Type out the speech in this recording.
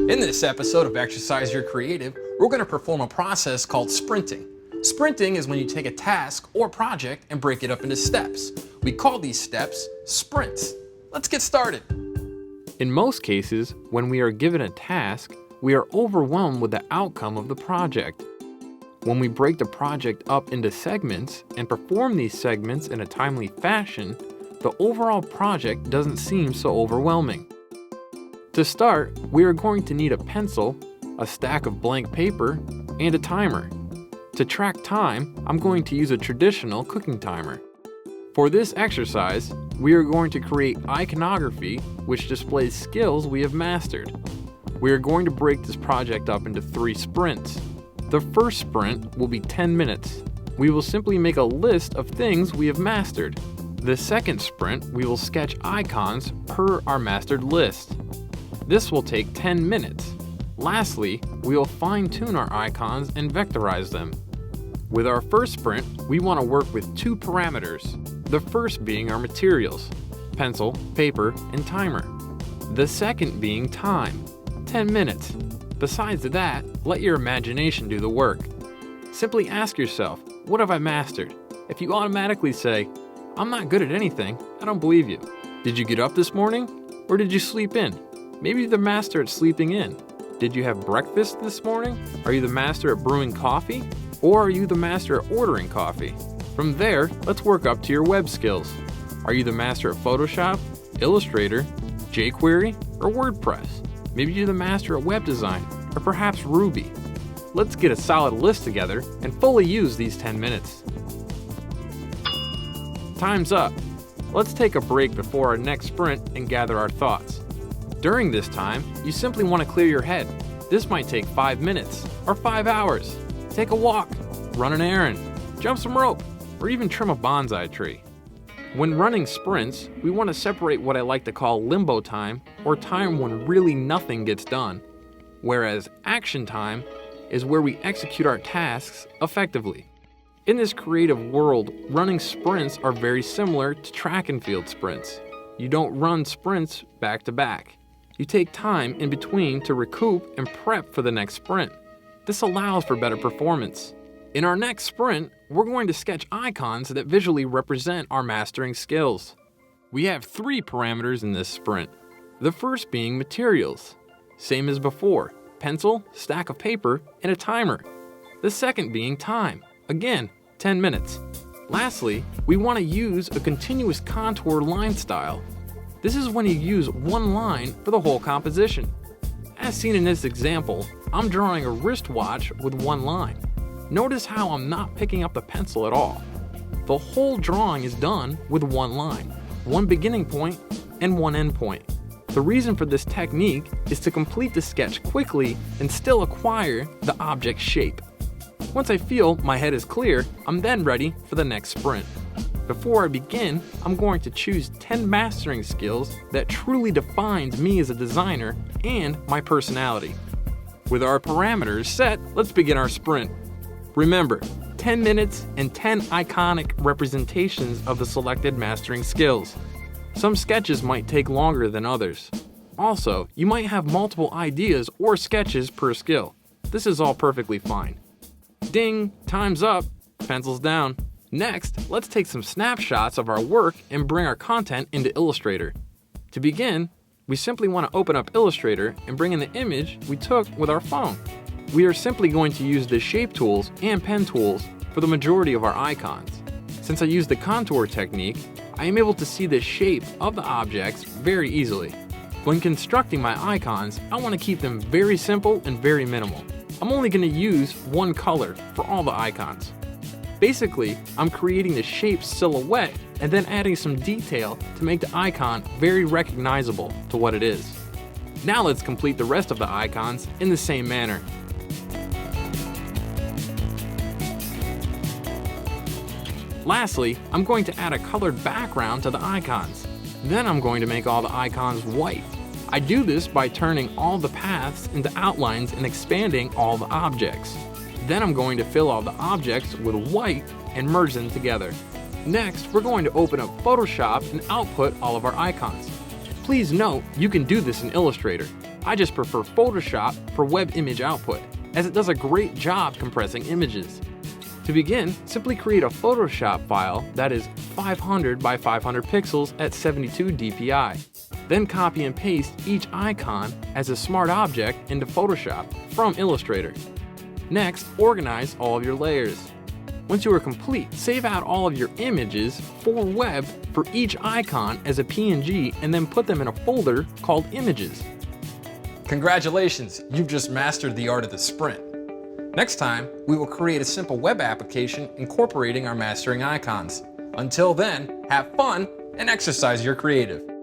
In this episode of Exercise Your Creative, we're going to perform a process called sprinting. Sprinting is when you take a task or project and break it up into steps. We call these steps sprints. Let's get started. In most cases, when we are given a task, we are overwhelmed with the outcome of the project. When we break the project up into segments and perform these segments in a timely fashion, the overall project doesn't seem so overwhelming. To start, we are going to need a pencil, a stack of blank paper, and a timer. To track time, I'm going to use a traditional cooking timer. For this exercise, we are going to create iconography, which displays skills we have mastered. We are going to break this project up into 3 sprints. The first sprint will be 10 minutes. We will simply make a list of things we have mastered. The second sprint, we will sketch icons per our mastered list. This will take 10 minutes. Lastly, we will fine-tune our icons and vectorize them. With our first sprint, we want to work with 2 parameters, the first being our materials, pencil, paper, and timer. The second being time, 10 minutes. Besides that, let your imagination do the work. Simply ask yourself, what have I mastered? If you automatically say, I'm not good at anything, I don't believe you. Did you get up this morning? Or did you sleep in? Maybe you're the master at sleeping in. Did you have breakfast this morning? Are you the master at brewing coffee? Or are you the master at ordering coffee? From there, let's work up to your web skills. Are you the master at Photoshop, Illustrator, jQuery, or WordPress? Maybe you're the master at web design, or perhaps Ruby. Let's get a solid list together and fully use these 10 minutes. Time's up. Let's take a break before our next sprint and gather our thoughts. During this time, you simply want to clear your head. This might take 5 minutes or 5 hours. Take a walk, run an errand, jump some rope, or even trim a bonsai tree. When running sprints, we want to separate what I like to call limbo time, or time when really nothing gets done, whereas action time is where we execute our tasks effectively. In this creative world, running sprints are very similar to track and field sprints. You don't run sprints back to back. You take time in between to recoup and prep for the next sprint. This allows for better performance. In our next sprint, we're going to sketch icons that visually represent our mastering skills. We have 3 parameters in this sprint. The first being materials. Same as before, pencil, stack of paper, and a timer. The second being time. Again, 10 minutes. Lastly, we want to use a continuous contour line style. This is when you use one line for the whole composition. As seen in this example, I'm drawing a wristwatch with one line. Notice how I'm not picking up the pencil at all. The whole drawing is done with one line, one beginning point and one end point. The reason for this technique is to complete the sketch quickly and still acquire the object's shape. Once I feel my head is clear, I'm then ready for the next sprint. Before I begin, I'm going to choose 10 mastering skills that truly defines me as a designer and my personality. With our parameters set, let's begin our sprint. Remember, 10 minutes and 10 iconic representations of the selected mastering skills. Some sketches might take longer than others. Also, you might have multiple ideas or sketches per skill. This is all perfectly fine. Ding, time's up, pencils down. Next, let's take some snapshots of our work and bring our content into Illustrator. To begin, we simply want to open up Illustrator and bring in the image we took with our phone. We are simply going to use the shape tools and pen tools for the majority of our icons. Since I use the contour technique, I am able to see the shape of the objects very easily. When constructing my icons, I want to keep them very simple and very minimal. I'm only going to use one color for all the icons. Basically, I'm creating the shape silhouette and then adding some detail to make the icon very recognizable to what it is. Now let's complete the rest of the icons in the same manner. Lastly, I'm going to add a colored background to the icons. Then I'm going to make all the icons white. I do this by turning all the paths into outlines and expanding all the objects. Then I'm going to fill all the objects with white and merge them together. Next, we're going to open up Photoshop and output all of our icons. Please note, you can do this in Illustrator. I just prefer Photoshop for web image output, as it does a great job compressing images. To begin, simply create a Photoshop file that is 500 by 500 pixels at 72 dpi. Then copy and paste each icon as a smart object into Photoshop from Illustrator. Next, organize all of your layers. Once you are complete, save out all of your images for web for each icon as a PNG and then put them in a folder called Images. Congratulations, you've just mastered the art of the sprint. Next time, we will create a simple web application incorporating our mastering icons. Until then, have fun and exercise your creative.